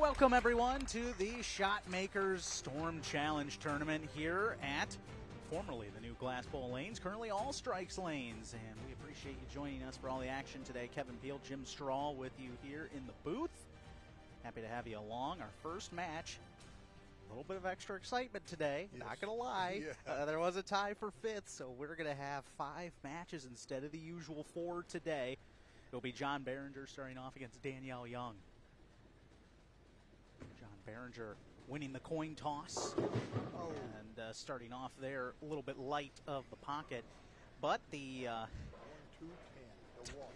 Welcome everyone to the Shotmakers Storm Challenge Tournament here at formerly the new Glass Bowl Lanes, currently All Strikes Lanes, and we appreciate you joining us for all the action today. Kevin Peel, Jim Straw with you here in the booth. Happy to have you along. Our first match, a little bit of extra excitement today, yes. Not going to lie. Yeah. There was a tie for fifth, so we're going to have 5 matches instead of the usual 4 today. It'll be John Baringer starting off against Danielle Young. John Baringer winning the coin toss and starting off there a little bit light of the pocket. But the 1, 2, 10, the wash.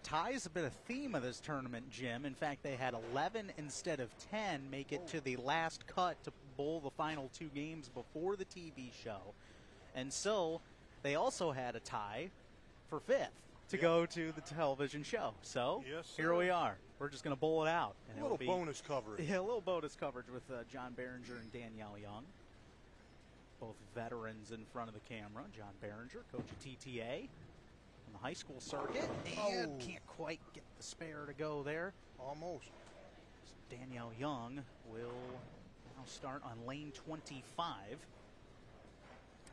Ties have been a theme of this tournament, Jim. In fact, they had 11 instead of 10 make it to the last cut to bowl the final 2 games before the TV show. And so they also had a tie for 5th to go to the television show. So here we are. We're just going to bowl it out. And a little bonus coverage. Yeah, a little bonus coverage with John Baringer and Danielle Young. Both veterans in front of the camera. John Baringer, coach of TTA on the high school circuit. And can't quite get the spare to go there. Almost. So Danielle Young will now start on lane 25.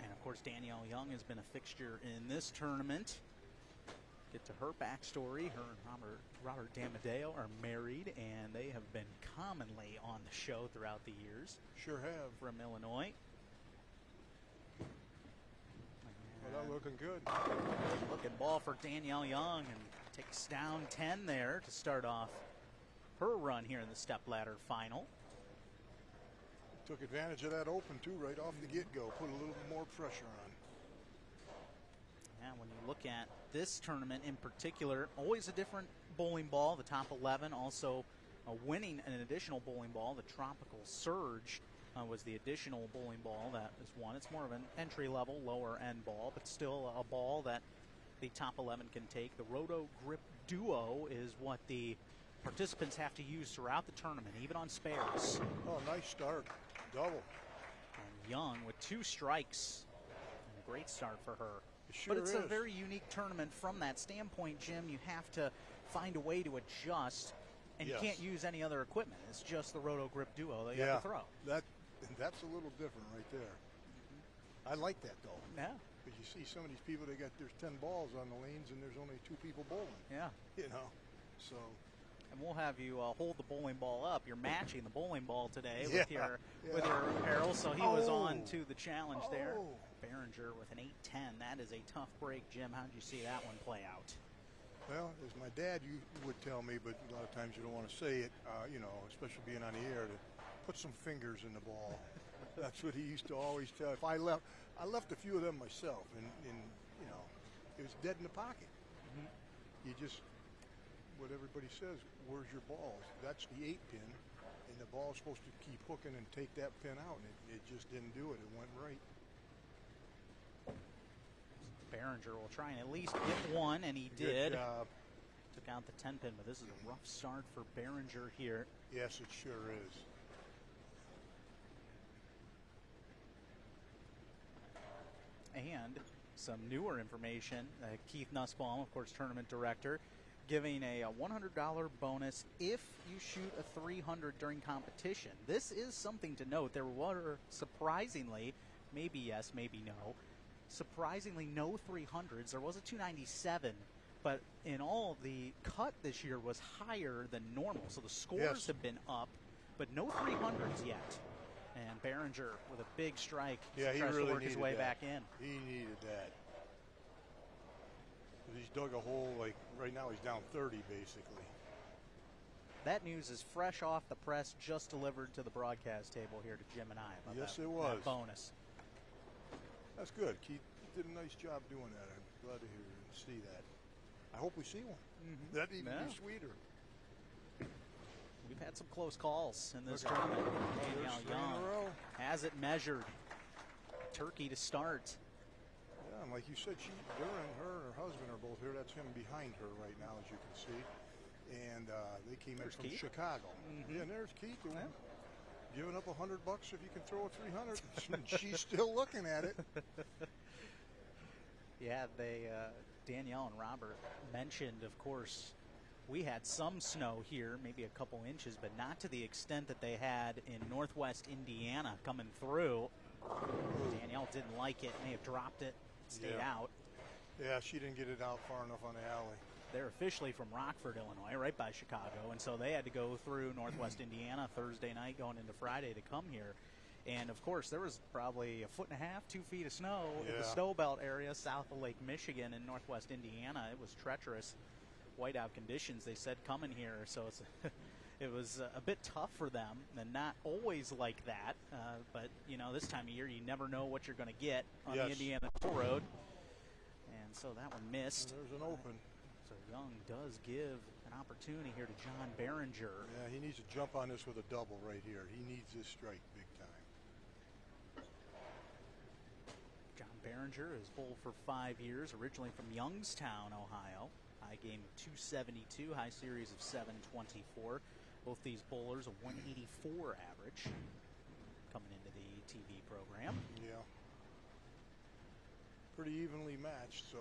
And, of course, Danielle Young has been a fixture in this tournament. Get to her backstory. Her and Robert Damadeo are married, and they have been commonly on the show throughout the years. Sure have. From Illinois. Well, that looking good. Looking ball for Danielle Young, and takes down 10 there to start off her run here in the stepladder final. Took advantage of that open, too, right off the get-go. Put a little more pressure on. Yeah, when you look at this tournament in particular, always a different bowling ball. The top 11 also winning an additional bowling ball. The Tropical Surge was the additional bowling ball that is won. It's more of an entry-level, lower-end ball, but still a ball that the top 11 can take. The Roto Grip Duo is what the participants have to use throughout the tournament, even on spares. Oh, nice start. Double. And Young with 2 strikes. And a great start for her. Sure but it's is. a very unique tournament from that standpoint, Jim. You have to find a way to adjust, and you can't use any other equipment. It's just the Roto Grip Duo that you have to throw. That's a little different right there. I like that, though. Yeah. Because you see some of these people, there's 10 balls on the lanes, and there's only 2 people bowling. Yeah. You know, so. And we'll have you hold the bowling ball up. You're matching the bowling ball today with your arrow. So he was on to the challenge there. Baringer with an 8-10. That is a tough break, Jim. How did you see that one play out? Well, as my dad would tell me, but a lot of times you don't want to say it, especially being on the air, to put some fingers in the ball. That's what he used to always tell. If I left a few of them myself, and it was dead in the pocket. Mm-hmm. You just, what everybody says, where's your ball? That's the 8-pin, and the ball's supposed to keep hooking and take that pin out, and it just didn't do it. It went right. Baringer will try and at least get one, and he did. Good job. Took out the 10-pin, but this is a rough start for Baringer here. Yes, it sure is. And some newer information. Keith Nussbaum, of course, tournament director, giving a $100 bonus if you shoot a 300 during competition. This is something to note. There were surprisingly, maybe yes, maybe no, surprisingly no 300s. There was a 297, but in all, the cut this year was higher than normal. So the scores have been up, but no 300s yet. And Baringer with a big strike. Yeah, he tries really to work his way that. back in. He needed that. He's dug a hole, like right now he's down 30 basically. That news is fresh off the press, just delivered to the broadcast table here to Jim and I. Yes, it was. That bonus. That's good. Keith did a nice job doing that. I'm glad to hear and see that. I hope we see one. Mm-hmm. That'd even be sweeter. We've had some close calls in this tournament. Danielle Young has it measured. Turkey to start. Yeah, and like you said, her and her husband are both here. That's him behind her right now, as you can see. And they came in from Chicago. Mm-hmm. Yeah, and there's Keith. Yeah. Giving up $100 if you can throw a 300. And she's still looking at it. Yeah, Danielle and Robert mentioned, of course, We had some snow here, maybe a couple inches, but not to the extent that they had in northwest Indiana coming through. Danielle didn't like it, may have dropped it, stayed out. Yeah, she didn't get it out far enough on the alley. They're officially from Rockford, Illinois, right by Chicago, and so they had to go through northwest Indiana Thursday night going into Friday to come here. And, of course, there was probably 1.5 feet, 2 feet of snow in the snow belt area south of Lake Michigan in northwest Indiana. It was treacherous whiteout conditions, they said, coming here. So it was a bit tough for them, and not always like that. But, you know, this time of year you never know what you're going to get on the Indiana Toll Road. And so that one missed. And there's an open. So Young does give an opportunity here to John Baringer. Yeah, he needs to jump on this with a double right here. He needs this strike big time. John Baringer has bowled for 5 years, originally from Youngstown, Ohio. High game of 272, high series of 724. Both these bowlers a 184 average coming into the TV program. Yeah. Pretty evenly matched, so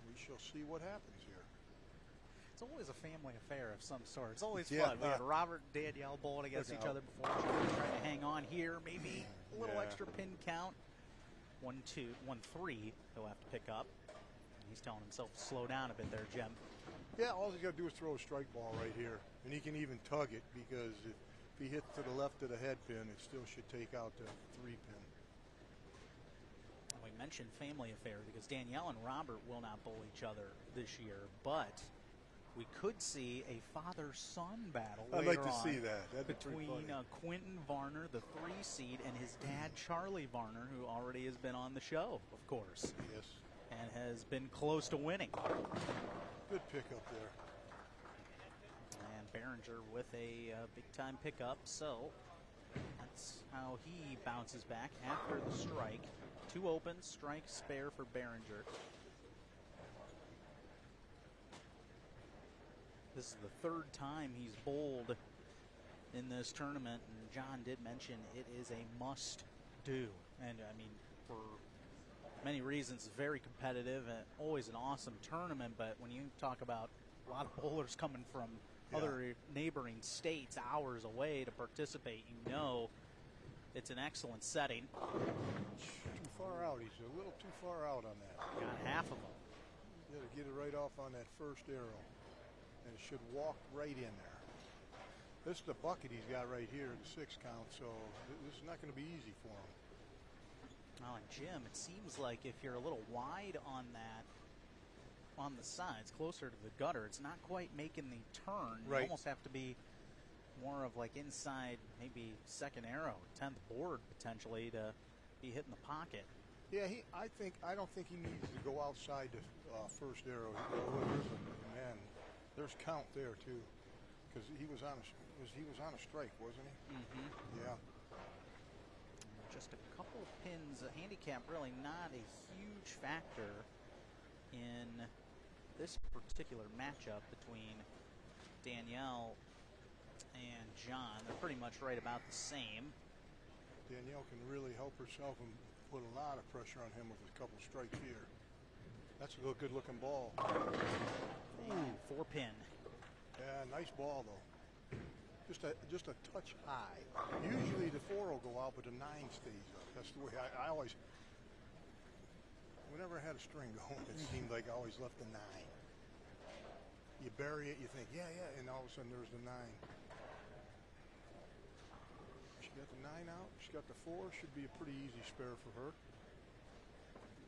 we shall see what happens here. It's always a family affair of some sort. It's always fun. We had Robert and Danielle bowling against each other before. Trying to hang on here, maybe a little extra pin count. 1-2, 1-3 he'll have to pick up. He's telling himself to slow down a bit there, Jim. Yeah, all he's got to do is throw a strike ball right here. And he can even tug it, because if he hits to the left of the head pin, it still should take out the 3-pin. We mentioned family affair because Danielle and Robert will not bowl each other this year, but we could see a father-son battle I'd later like to on see that. That'd be between Quentin Varner, the 3 seed, and his dad, Charlie Varner, who already has been on the show, of course. Yes. And has been close to winning. Good pickup there. And Baringer with a big-time pickup, so that's how he bounces back after the strike. 2 opens, strike, spare for Baringer. This is the 3rd time he's bowled in this tournament, and John did mention it is a must-do. And, I mean, for many reasons, very competitive and always an awesome tournament, but when you talk about a lot of bowlers coming from other neighboring states hours away to participate, you know it's an excellent setting. Too far out. He's a little too far out on that. Got half of them. You got to get it right off on that first arrow, and it should walk right in there. This is the bucket he's got right here, the 6 count, so this is not going to be easy for him. Well, and Jim, it seems like if you're a little wide on that, on the sides, closer to the gutter, it's not quite making the turn. You almost have to be more of like inside, maybe 2nd arrow, 10th board potentially to be hitting the pocket. Yeah, I don't think he needs to go outside the first arrow. There's count there too, because he was on a strike, wasn't he? Mm-hmm. Yeah. Just a couple of pins, a handicap really not a huge factor in this particular matchup between Danielle and John. They're pretty much right about the same. Danielle can really help herself and put a lot of pressure on him with a couple strikes here. That's a good looking ball. Ooh, 4-pin. Yeah, nice ball though. Just a touch high. Usually the 4 will go out, but the 9 stays up. That's the way I always. Whenever I had a string going, it seemed like I always left the 9. You bury it, you think, yeah, and all of a sudden there's the 9. She got the 9 out. She got the 4. Should be a pretty easy spare for her.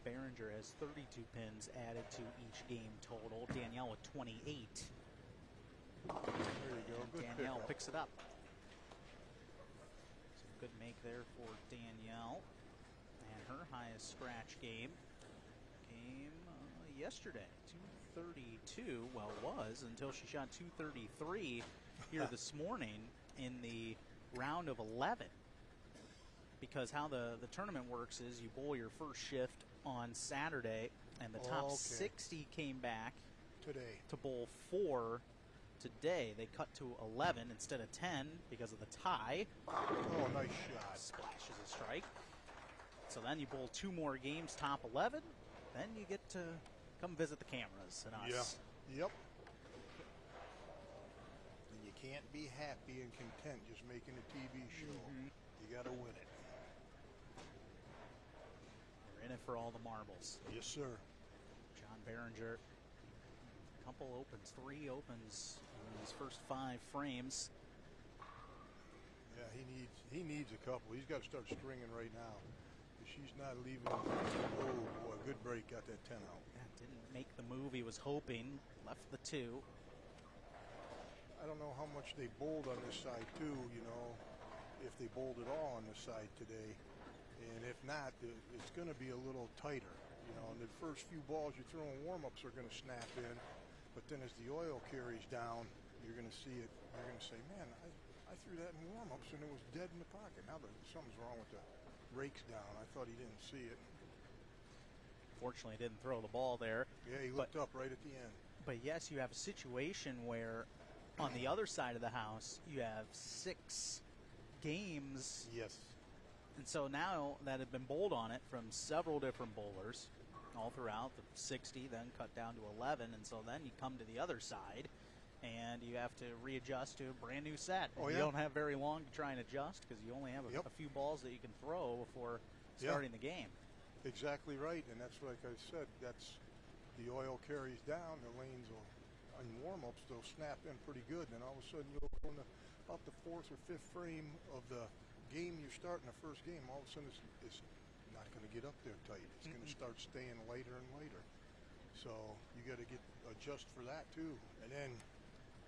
Baringer has 32 pins added to each game total. Danielle with 28. There you go. Good Danielle pickup. picks it up. So good make there for Danielle. And her highest scratch game came yesterday. 232. Well, it was until she shot 233 here this morning in the round of 11. Because how the tournament works is you bowl your first shift on Saturday, and the top 60 came back today to bowl 4 today. They cut to 11 instead of 10 because of the tie. Oh, nice shot. Splashes a strike. So then you bowl 2 more games, top 11. Then you get to come visit the cameras and us. Yeah. Yep. can't be happy and content just making a TV show. You got to win it. You're in it for all the marbles. Yes, sir. John Baringer, couple opens, 3 opens in these first 5 frames. Yeah, he needs a couple. He's got to start stringing right now. She's not leaving. Oh boy, good break, got that 10 out. Yeah, didn't make the move he was hoping. Left the 2. I don't know how much they bowled on this side too. You know, if they bowled at all on this side today, and if not, it's going to be a little tighter. You know, and the first few balls you throw in warm-ups are going to snap in, but then as the oil carries down, you're going to see it. You're going to say, man, I threw that in warm-ups and it was dead in the pocket. Now something's wrong with the rakes down. I thought he didn't see it. Fortunately, didn't throw the ball there. Yeah, he looked up right at the end. But yes, you have a situation where on the other side of the house, you have 6 games. Yes. And so now that have been bowled on it from several different bowlers all throughout the 60, then cut down to 11. And so then you come to the other side and you have to readjust to a brand new set. Oh, you yeah. don't have very long to try and adjust because you only have a few balls that you can throw before starting the game. Exactly right. And that's like I said, that's the oil carries down, the lanes will, in warm-ups, they'll snap in pretty good. And all of a sudden you'll go in about the 4th or 5th frame of the game you're starting, the first game, all of a sudden it's not going to get up there tight. It's going to start staying lighter and lighter. So you got to adjust for that too. And then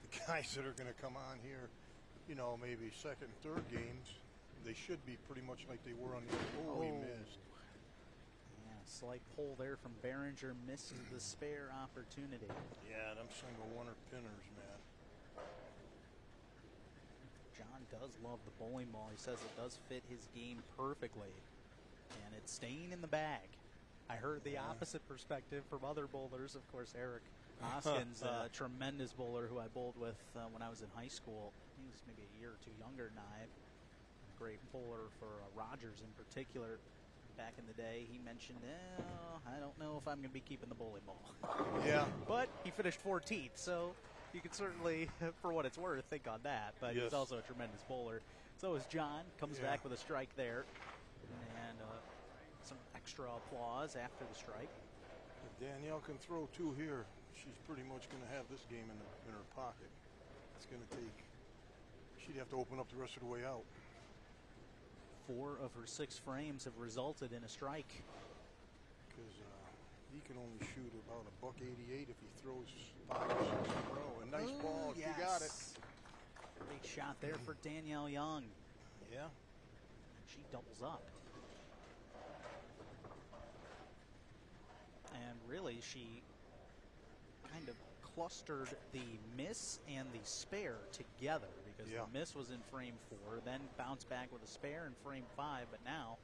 the guys that are going to come on here, you know, maybe 2nd and 3rd games, they should be pretty much like they were on the he missed. Yeah, slight pull there from Baringer, missed the spare opportunity. Yeah, them single oneer pinners, man. John does love the bowling ball. He says it does fit his game perfectly. And it's staying in the bag. I heard the opposite perspective from other bowlers. Of course, Eric Hoskins, a tremendous bowler who I bowled with when I was in high school. He was maybe a year or 2 younger than I. A great bowler for Rogers in particular. Back in the day, he mentioned, I don't know if I'm going to be keeping the bowling ball. Yeah. But he finished 14th, so you can certainly, for what it's worth, think on that. But he's also a tremendous bowler. So is John. Comes back with a strike there. And some extra applause after the strike. If Danielle can throw 2 here, she's pretty much going to have this game in her pocket. It's going to take, she'd have to open up the rest of the way out. 4 of her 6 frames have resulted in a strike. Because he can only shoot about $188 if he throws 5 or 6 in a row. A nice ball, yes. She got it. Big shot there for Danielle Young. Yeah. And she doubles up. And really, she kind of clustered the miss and the spare together because the miss was in frame 4, then bounced back with a spare in frame 5, but now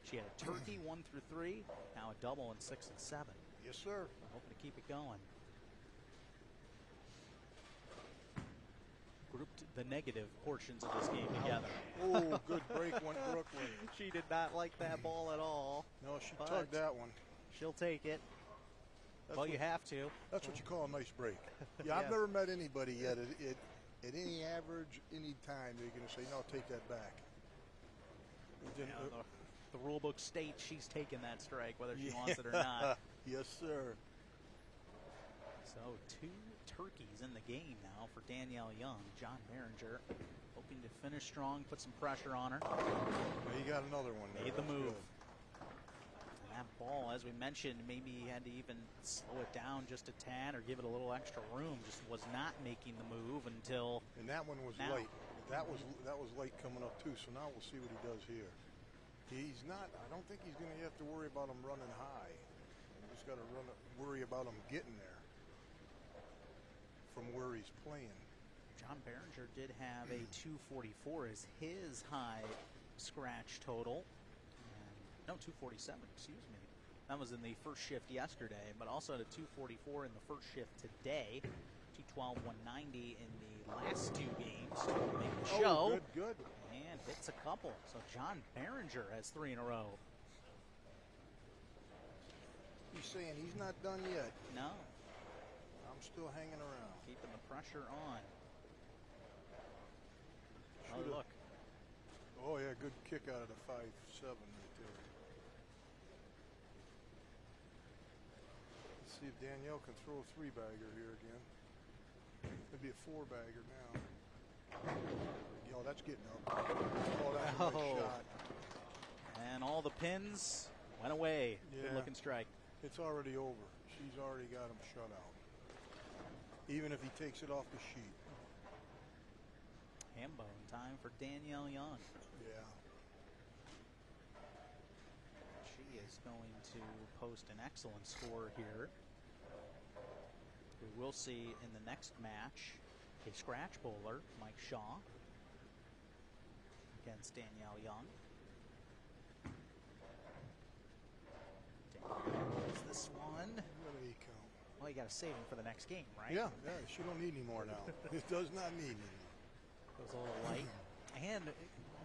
she had a turkey 1 through 3, now a double in 6 and 7. Yes, sir. Hoping to keep it going. Grouped the negative portions of this game together. Oh, good break, went Brooklyn. She did not like that ball at all. No, she tugged that one. She'll take it. Well, you have to. That's what you call a nice break. Yeah, I've never met anybody yet at any average, any time, they're going to say, no, take that back. The rule book states she's taking that strike, whether she wants it or not. Yes, sir. So 2 turkeys in the game now for Danielle Young. John Baringer hoping to finish strong, put some pressure on her. Well, you got another one there. Made the move. Good. That ball, as we mentioned, maybe he had to even slow it down just a tad or give it a little extra room. Just was not making the move until. And that one was light. That was light coming up too. So now we'll see what he does here. He's not. I don't think he's going to have to worry about him running high. You just got to worry about him getting there from where he's playing. John Baringer did have a 244 as his high scratch total. No, 247, excuse me. That was in the first shift yesterday, but also at a 244 in the first shift today. 212, 190 in the last 2 games to make the show. Good. And hits a couple. So John Baringer has 3 in a row. He's saying he's not done yet. No. I'm still hanging around. Keeping the pressure on. Another look. Oh, yeah, good kick out of the 5-7 right there. Let's see if Danielle can throw a 3-bagger here again. Maybe a 4-bagger now. Oh, that's getting up. Oh, that's a nice shot. And all the pins went away. Yeah. Good looking strike. It's already over. She's already got him shut out. Even if he takes it off the sheet. Hambone time for Danielle Young. Yeah. She is going to post an excellent score here. We will see in the next match a scratch bowler, Mike Shaw, against Danielle Young. Danielle this one. What do you count? Well, you got to save him for the next game, right? Yeah, she don't need any more now. It does not need any more. Goes a little light. And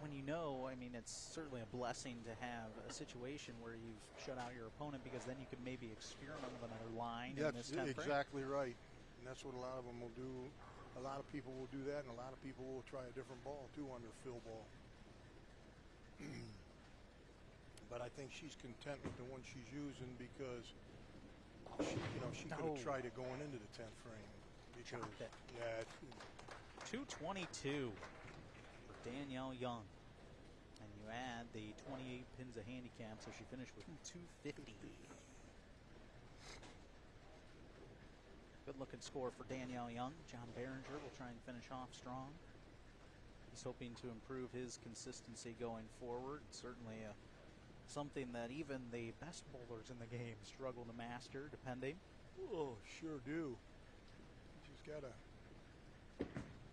when you know, I mean, it's certainly a blessing to have a situation where you've shut out your opponent, because then you could maybe experiment with another line in this time frame. Exactly right. And that's what a lot of them will do. A lot of people will do that, and a lot of people will try a different ball, too, on their fill ball. But I think she's content with the one she's using, because she could have tried it going into the 10th frame. Because, yeah, 222 for Danielle Young. And you add the 28 pins of handicap, so she finished with 250. Good looking score for Danielle Young. John Baringer will try and finish off strong. He's hoping to improve his consistency going forward. Certainly something that even the best bowlers in the game struggle to master, depending. Oh, sure do. She's got a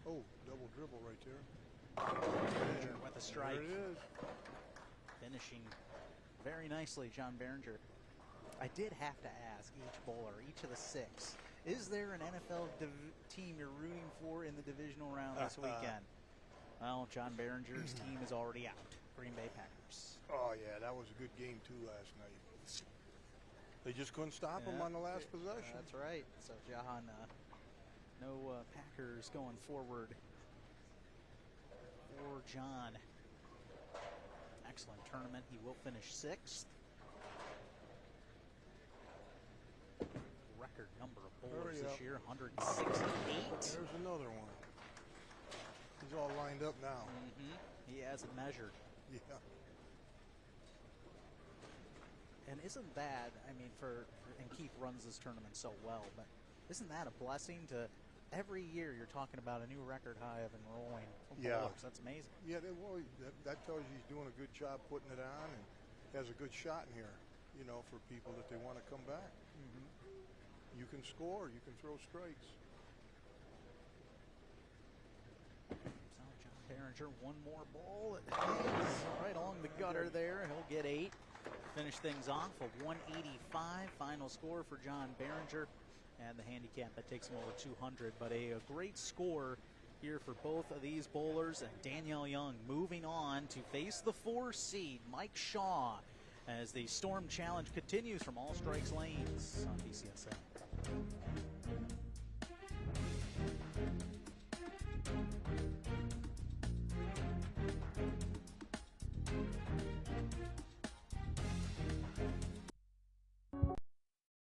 double dribble right there. Baringer with a strike. There it is. Finishing very nicely, John Baringer. I did have to ask each bowler, each of the 6, is there an NFL team you're rooting for in the divisional round this weekend? Well, John Baringer's team is already out. Green Bay Packers. Oh, yeah, that was a good game, too, last night. They just couldn't stop him on the last possession. That's right. So, John, no Packers going forward for John. Excellent tournament. He will finish 6th. Record number of bowlers this year, 168. There's another one. He's all lined up now. He has it measured. Yeah. And isn't that, I mean, and Keith runs this tournament so well, but isn't that a blessing to every year you're talking about a new record high of enrolling bowlers? That's amazing. Yeah, that tells you he's doing a good job putting it on, and has a good shot in here, for people that they want to come back. You can score, you can throw strikes. So John Baringer, one more ball. It hangs right along the gutter there, and he'll get 8. Finish things off, a 185 final score for John Baringer, and the handicap that takes him over 200. But a great score here for both of these bowlers, and Danielle Young moving on to face the 4 seed Mike Shaw as the Storm Challenge continues from All Strikes Lanes on